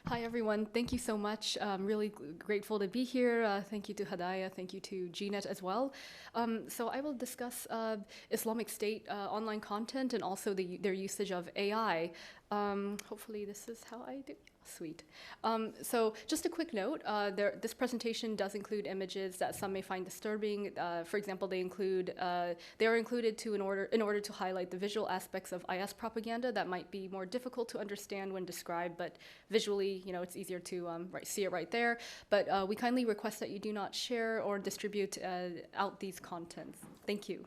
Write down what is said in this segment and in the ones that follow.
Hi, everyone. Thank you so much. I'm really grateful to be here. Thank you to Hedayah. Thank you to GNet as well. So I will discuss Islamic State online content and also their usage of AI. Hopefully this is how I do. Sweet. So just a quick note, this presentation does include images that some may find disturbing. For example, they are included in order to highlight the visual aspects of IS propaganda that might be more difficult to understand when described, but visually, it's easier to see it right there. But we kindly request that you do not share or distribute out these contents. Thank you.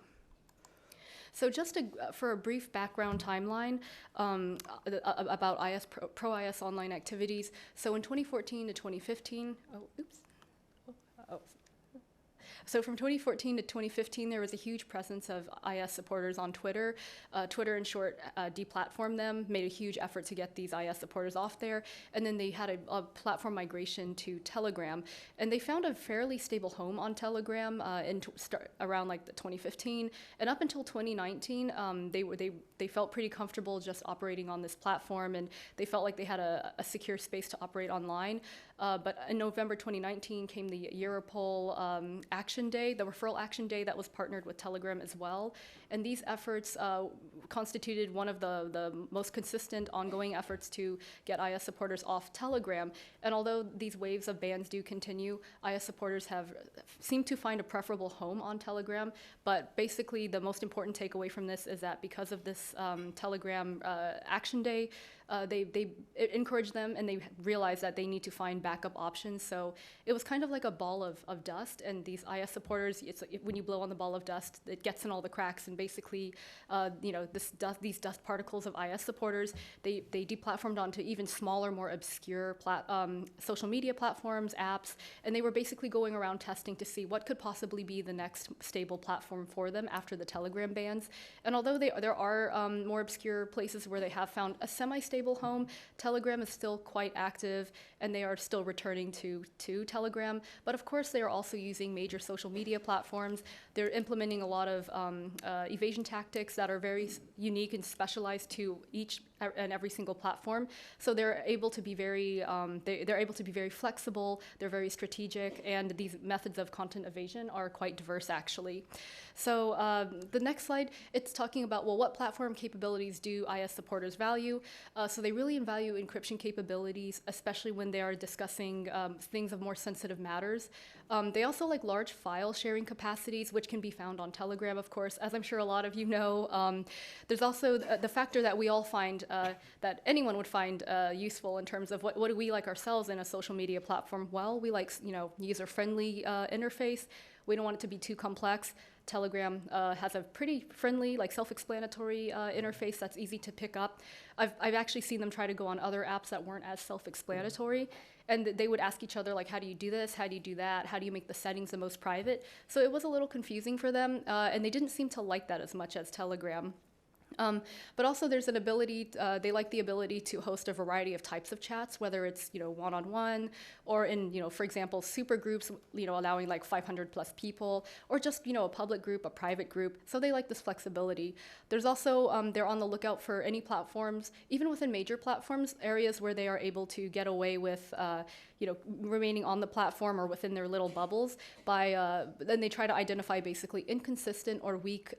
So just for a brief background timeline about pro-IS online activities. So in 2014 to 2015, so from 2014 to 2015, there was a huge presence of IS supporters on Twitter. Twitter, in short, deplatformed them, made a huge effort to get these IS supporters off there, and then they had a platform migration to Telegram. And they found a fairly stable home on Telegram around like the 2015, and up until 2019, they felt pretty comfortable just operating on this platform, and they felt like they had a secure space to operate online. But in November 2019 came the Europol Action Day, the referral action day that was partnered with Telegram as well. And these efforts constituted one of the most consistent ongoing efforts to get IS supporters off Telegram. And although these waves of bans do continue, IS supporters seemed to find a preferable home on Telegram. But basically, the most important takeaway from this is that because of this Telegram Action Day, it encouraged them, and they realized that they need to find backup options. So it was kind of like a ball of dust, and these IS supporters, when you blow on the ball of dust, it gets in all the cracks, and basically, these dust particles of IS supporters, they deplatformed onto even smaller, more obscure social media platforms, apps, and they were basically going around testing to see what could possibly be the next stable platform for them after the Telegram bans. And although there are more obscure places where they have found a semi-stable home, Telegram is still quite active, and they are still returning to Telegram. But of course, they are also using major social media platforms. They're implementing a lot of evasion tactics that are very unique and specialized to each and every single platform. So they're able to be very flexible. They're very strategic, and these methods of content evasion are quite diverse, actually. So the next slide, it's talking about, well, what platform capabilities do IS supporters value? So they really value encryption capabilities, especially when they are discussing things of more sensitive matters. They also like large file sharing capacities, which can be found on Telegram, of course. As I'm sure a lot of you know, there's also the factor that we all find, that anyone would find useful in terms of what do we like ourselves in a social media platform? Well, we like, user-friendly interface. We don't want it to be too complex. Telegram has a pretty friendly, like self-explanatory interface that's easy to pick up. I've actually seen them try to go on other apps that weren't as self-explanatory, and they would ask each other, like, how do you do this? How do you do that? How do you make the settings the most private? So it was a little confusing for them, and they didn't seem to like that as much as Telegram. But also there's an ability, they like the ability to host a variety of types of chats, whether it's, one-on-one or in, for example, super groups, allowing like 500 plus people, or just, a public group, a private group. So they like this flexibility. There's also, they're on the lookout for any platforms, even within major platforms, areas where they are able to get away with, remaining on the platform or within their little bubbles then they try to identify basically inconsistent or weak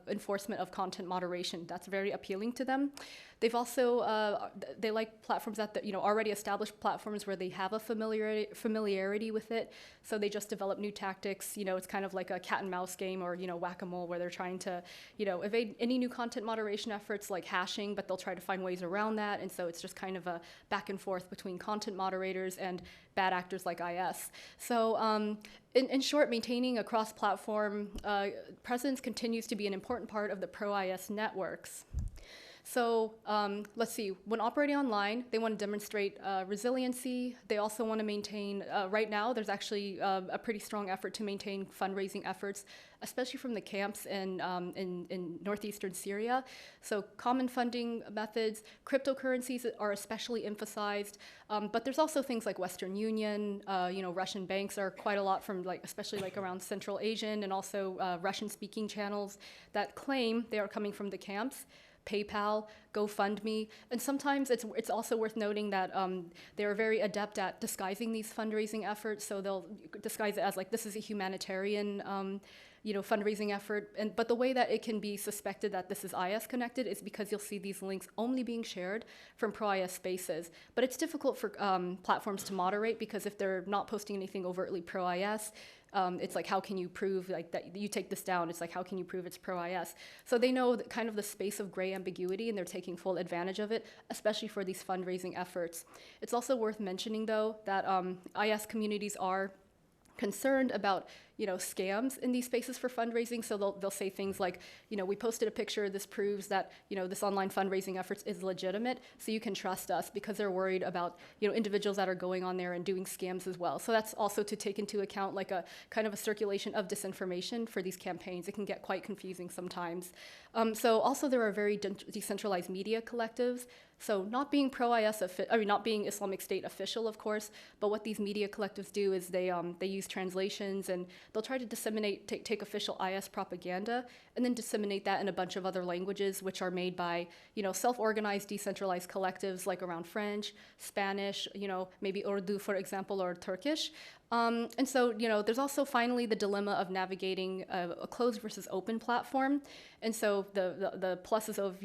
enforcement of content moderation. That's very appealing to them. They've also, they like platforms that, already established platforms where they have a familiarity with it. So they just develop new tactics. It's kind of like a cat and mouse game or, whack-a-mole, where they're trying to, evade any new content moderation efforts like hashing, but they'll try to find ways around that. And so it's just kind of a back and forth between content moderators and bad actors like IS. So in short, maintaining a cross-platform presence continues to be an important part of the pro-IS networks. So let's see, when operating online, they want to demonstrate resiliency. They also want to maintain, right now, there's actually a pretty strong effort to maintain fundraising efforts, especially from the camps in northeastern Syria. So common funding methods, cryptocurrencies are especially emphasized, but there's also things like Western Union, Russian banks are quite a lot from especially around Central Asian and also Russian speaking channels that claim they are coming from the camps. PayPal, GoFundMe, and sometimes it's also worth noting that they're very adept at disguising these fundraising efforts. So they'll disguise it as like this is a humanitarian fundraising effort. But the way that it can be suspected that this is IS connected is because you'll see these links only being shared from pro-IS spaces. But it's difficult for platforms to moderate because if they're not posting anything overtly pro-IS, it's like, how can you prove like that you take this down? It's like, how can you prove it's pro-IS? So they know kind of the space of gray ambiguity, and they're taking full advantage of it, especially for these fundraising efforts. It's also worth mentioning, though, that IS communities are concerned about scams in these spaces for fundraising. So they'll say things like, we posted a picture, this proves that this online fundraising efforts is legitimate, so you can trust us, because they're worried about individuals that are going on there and doing scams as well. So that's also to take into account like a kind of a circulation of disinformation for these campaigns. It can get quite confusing sometimes. So also there are very decentralized media collectives. So not being pro-IS, not being Islamic State official, of course, but what these media collectives do is they use translations, and they'll try to disseminate, take official IS propaganda, and then disseminate that in a bunch of other languages, which are made by self-organized, decentralized collectives like around French, Spanish, maybe Urdu, for example, or Turkish. And so, there's also finally the dilemma of navigating a closed versus open platform. And so the pluses of,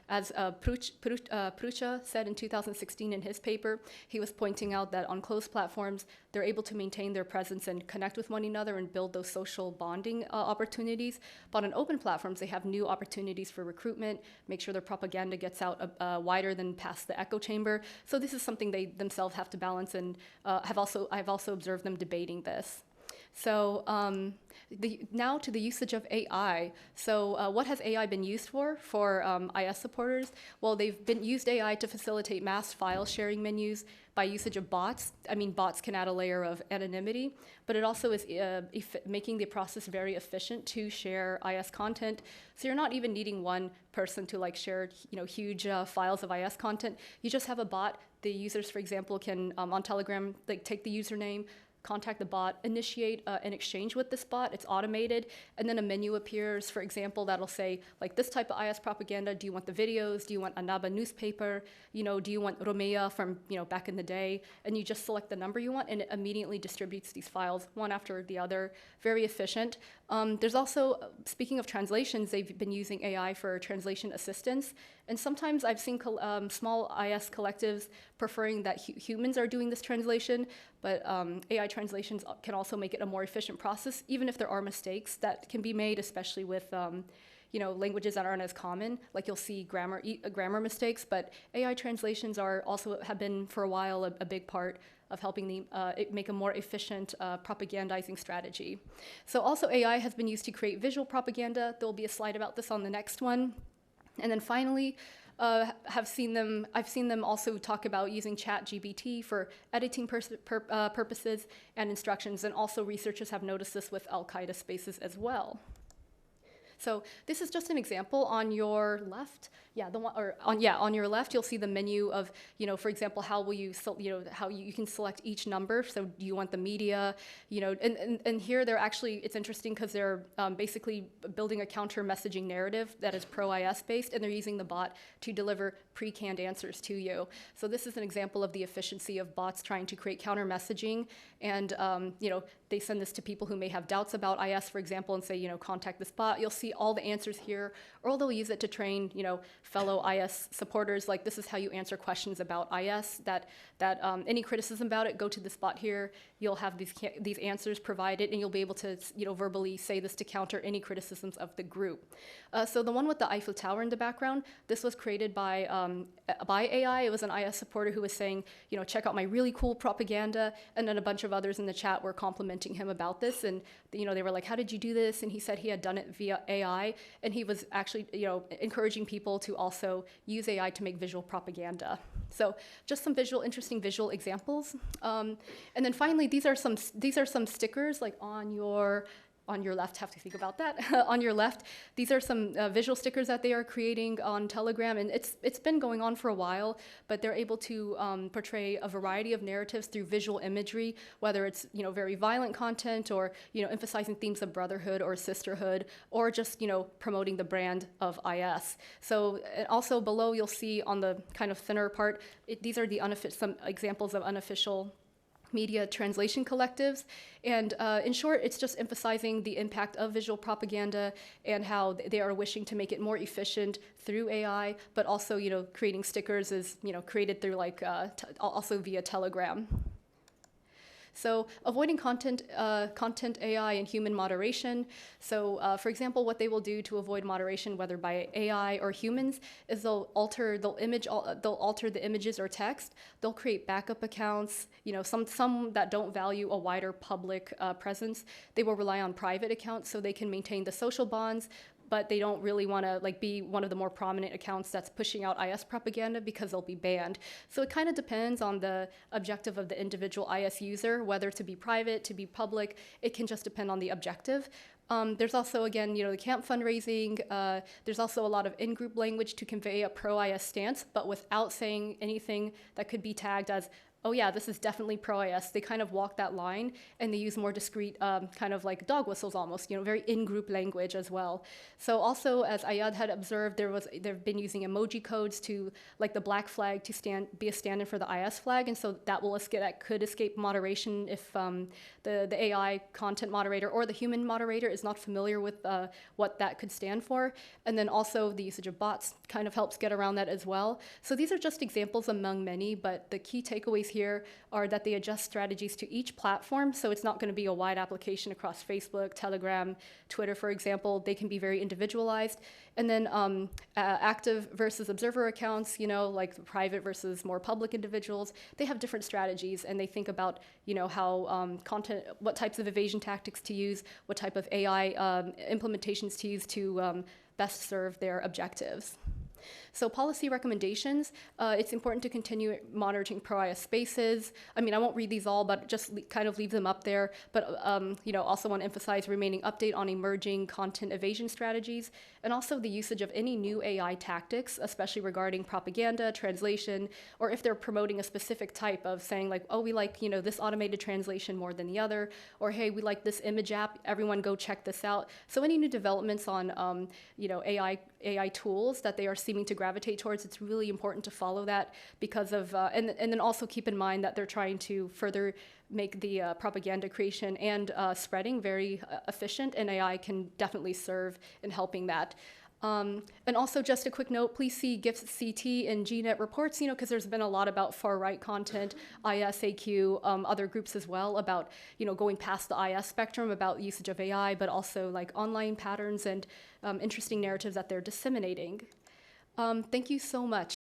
as Prucha said in 2016 in his paper, he was pointing out that on closed platforms, they're able to maintain their presence and connect with one another and build those social bonding opportunities. But on open platforms, they have new opportunities for recruitment, make sure their propaganda gets out wider than past the echo chamber. So this is something they themselves have to balance, and I've also observed them debating this. So now to the usage of AI. So what has AI been used for IS supporters? Well, they've used AI to facilitate mass file sharing menus by usage of bots. I mean, bots can add a layer of anonymity, but it also is making the process very efficient to share IS content. So you're not even needing one person to like share huge files of IS content. You just have a bot. The users, for example, can on Telegram take the username, contact the bot, initiate an exchange with this bot. It's automated, and then a menu appears, for example, that'll say, like, this type of IS propaganda, do you want the videos? Do you want Annaba newspaper? Do you want Romeya from, back in the day? And you just select the number you want, and it immediately distributes these files, one after the other, very efficient. There's also, speaking of translations, they've been using AI for translation assistance, and sometimes I've seen small IS collectives preferring that humans are doing this translation, but AI translations can also make it a more efficient process, even if there are mistakes that can be made, especially with languages that aren't as common. Like you'll see grammar mistakes, but AI translations have been for a while a big part of helping make a more efficient propagandizing strategy. So also AI has been used to create visual propaganda. There'll be a slide about this on the next one. And then finally, I've seen them also talk about using ChatGPT for editing purposes and instructions, and also researchers have noticed this with Al-Qaeda spaces as well. So this is just an example. On your left, on your left, you'll see the menu of, for example, how will you, how you can select each number. So do you want the media, and here they're actually, it's interesting because they're basically building a counter messaging narrative that is pro-IS based, and they're using the bot to deliver pre-canned answers to you. So this is an example of the efficiency of bots trying to create counter messaging, and they send this to people who may have doubts about IS, for example, and say, contact this bot. You'll see all the answers here, or they'll use it to train, fellow IS supporters, like this is how you answer questions about IS, that any criticism about it, go to this bot here. You'll have these answers provided, and you'll be able to, verbally say this to counter any criticisms of the group. So the one with the Eiffel Tower in the background, this was created by AI. It was an IS supporter who was saying, check out my really cool propaganda, and then a bunch of others in the chat were complimenting him about this, and they were like, how did you do this? And he said he had done it via AI, and he was actually encouraging people to also use AI to make visual propaganda. So just some interesting visual examples. And then finally, these are some stickers like on your on your left, have to think about that. On your left, these are some visual stickers that they are creating on Telegram, and it's been going on for a while, but they're able to portray a variety of narratives through visual imagery, whether it's very violent content or emphasizing themes of brotherhood or sisterhood, or just promoting the brand of IS. So also below you'll see on the kind of thinner part, these are some examples of unofficial media translation collectives. And in short, it's just emphasizing the impact of visual propaganda and how they are wishing to make it more efficient through AI, but also, creating stickers is, created through also via Telegram. So avoiding content AI and human moderation. So for example, what they will do to avoid moderation, whether by AI or humans, is they'll alter the images or text. They'll create backup accounts. Some that don't value a wider public presence. They will rely on private accounts so they can maintain the social bonds, but they don't really want to be one of the more prominent accounts that's pushing out IS propaganda because they'll be banned. So it kind of depends on the objective of the individual IS user, whether to be private, to be public. It can just depend on the objective. There's also, again, the camp fundraising. There's also a lot of in-group language to convey a pro-IS stance, but without saying anything that could be tagged as, oh yeah, this is definitely pro-IS. They kind of walk that line, and they use more discreet kind of like dog whistles almost, very in-group language as well. So also, as Ayad had observed, they've been using emoji codes to, like the black flag, to be a stand-in for the IS flag, and so that could escape moderation if the AI content moderator or the human moderator is not familiar with what that could stand for. And then also the usage of bots kind of helps get around that as well. So these are just examples among many, but the key takeaways here are that they adjust strategies to each platform. So it's not going to be a wide application across Facebook, Telegram, Twitter, for example. They can be very individualized. And then active versus observer accounts, like private versus more public individuals, they have different strategies, and they think about, how what types of evasion tactics to use, what type of AI implementations to use to best serve their objectives. So policy recommendations, it's important to continue monitoring pro-IS spaces. I won't read these all, but just kind of leave them up there. But also want to emphasize remaining update on emerging content evasion strategies, and also the usage of any new AI tactics, especially regarding propaganda, translation, or if they're promoting a specific type of saying like, oh, we like this automated translation more than the other, or hey, we like this image app, everyone go check this out. So any new developments on AI tools that they are seeming to gravitate towards, it's really important to follow that because of, and then also keep in mind that they're trying to further make the propaganda creation and spreading very efficient, and AI can definitely serve in helping that. And also just a quick note, please see GIFs CT and GNet reports, because there's been a lot about far-right content, ISAQ, other groups as well, about, going past the IS spectrum, about usage of AI, but also like online patterns and interesting narratives that they're disseminating. Thank you so much.